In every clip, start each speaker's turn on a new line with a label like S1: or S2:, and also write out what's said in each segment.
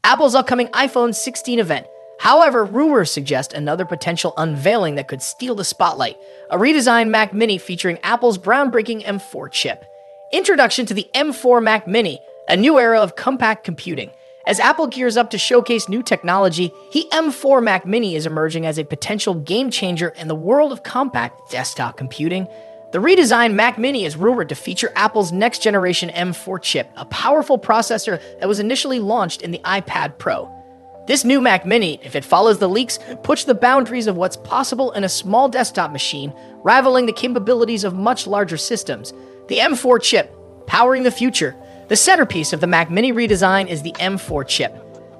S1: Apple's upcoming iPhone 16 event. However, rumors suggest another potential unveiling that could steal the spotlight: a redesigned Mac Mini featuring Apple's groundbreaking M4 chip. Introduction to the M4 Mac Mini, a new era of compact computing. As Apple gears up to showcase new technology, the M4 Mac Mini is emerging as a potential game changer in the world of compact desktop computing. The redesigned Mac Mini is rumored to feature Apple's next-generation M4 chip, a powerful processor that was initially launched in the iPad Pro. This new Mac Mini, if it follows the leaks, pushes the boundaries of what's possible in a small desktop machine, rivaling the capabilities of much larger systems. The M4 chip, powering the future. The centerpiece of the Mac Mini redesign is the M4 chip.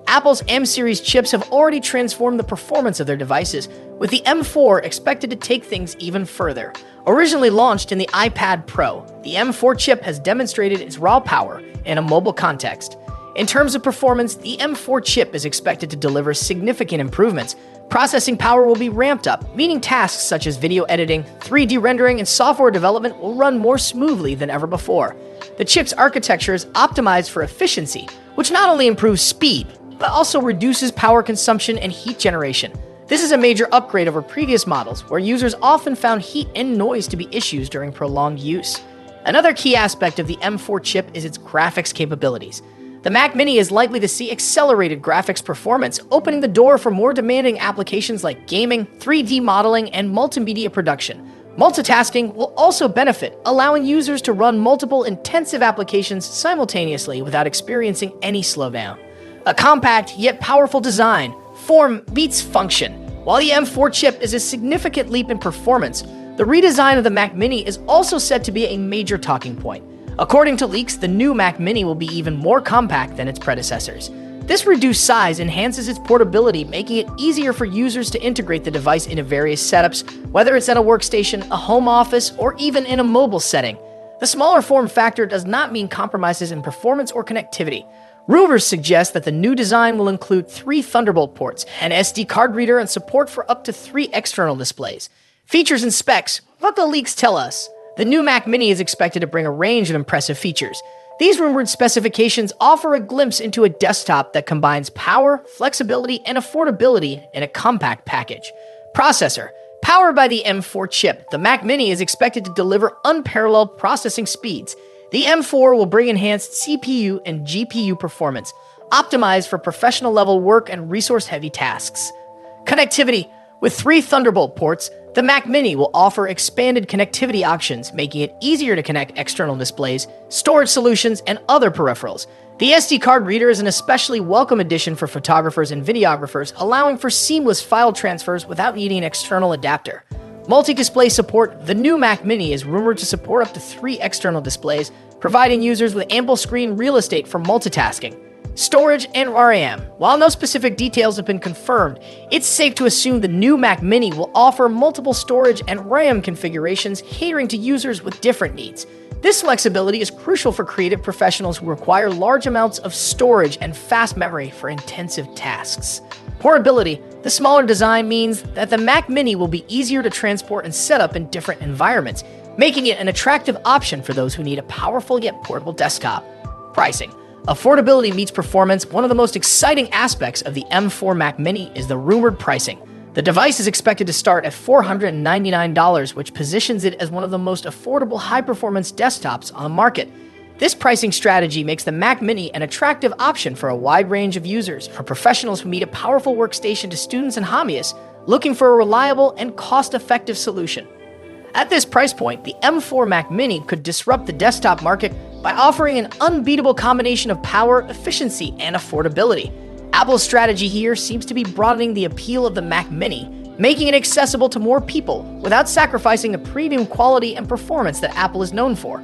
S1: Apple's M-series chips have already transformed the performance of their devices, with the M4 expected to take things even further. Originally launched in the iPad Pro, the M4 chip has demonstrated its raw power in a mobile context. In terms of performance, the M4 chip is expected to deliver significant improvements. Processing power will be ramped up, meaning tasks such as video editing, 3D rendering, and software development will run more smoothly than ever before. The chip's architecture is optimized for efficiency, which not only improves speed, but also reduces power consumption and heat generation. This is a major upgrade over previous models, where users often found heat and noise to be issues during prolonged use. Another key aspect of the M4 chip is its graphics capabilities. The Mac Mini is likely to see accelerated graphics performance, opening the door for more demanding applications like gaming, 3D modeling, and multimedia production. Multitasking will also benefit, allowing users to run multiple intensive applications simultaneously without experiencing any slowdown. A compact yet powerful design, form beats function. While the M4 chip is a significant leap in performance, the redesign of the Mac Mini is also said to be a major talking point. According to leaks, the new Mac Mini will be even more compact than its predecessors. This reduced size enhances its portability, making it easier for users to integrate the device into various setups, whether it's at a workstation, a home office, or even in a mobile setting. The smaller form factor does not mean compromises in performance or connectivity. Rumors suggest that the new design will include 3 Thunderbolt ports, an SD card reader, and support for up to 3 external displays. Features and specs: what the leaks tell us. The new Mac Mini is expected to bring a range of impressive features. These rumored specifications offer a glimpse into a desktop that combines power, flexibility, and affordability in a compact package. Processor: powered by the M4 chip, the Mac Mini is expected to deliver unparalleled processing speeds. The M4 will bring enhanced CPU and GPU performance, optimized for professional-level work and resource-heavy tasks. Connectivity: with 3 Thunderbolt ports, the Mac Mini will offer expanded connectivity options, making it easier to connect external displays, storage solutions, and other peripherals. The SD card reader is an especially welcome addition for photographers and videographers, allowing for seamless file transfers without needing an external adapter. Multi-display support: the new Mac Mini is rumored to support up to 3 external displays, providing users with ample screen real estate for multitasking. Storage and RAM: while no specific details have been confirmed, it's safe to assume the new Mac Mini will offer multiple storage and RAM configurations, catering to users with different needs. This flexibility is crucial for creative professionals who require large amounts of storage and fast memory for intensive tasks. Portability: the smaller design means that the Mac Mini will be easier to transport and set up in different environments, making it an attractive option for those who need a powerful yet portable desktop. Pricing: affordability meets performance. One of the most exciting aspects of the M4 Mac Mini is the rumored pricing. The device is expected to start at $499, which positions it as one of the most affordable high-performance desktops on the market. This pricing strategy makes the Mac Mini an attractive option for a wide range of users, from professionals who need a powerful workstation to students and hobbyists looking for a reliable and cost-effective solution. At this price point, the M4 Mac Mini could disrupt the desktop market by offering an unbeatable combination of power, efficiency, and affordability. Apple's strategy here seems to be broadening the appeal of the Mac Mini, making it accessible to more people without sacrificing the premium quality and performance that Apple is known for.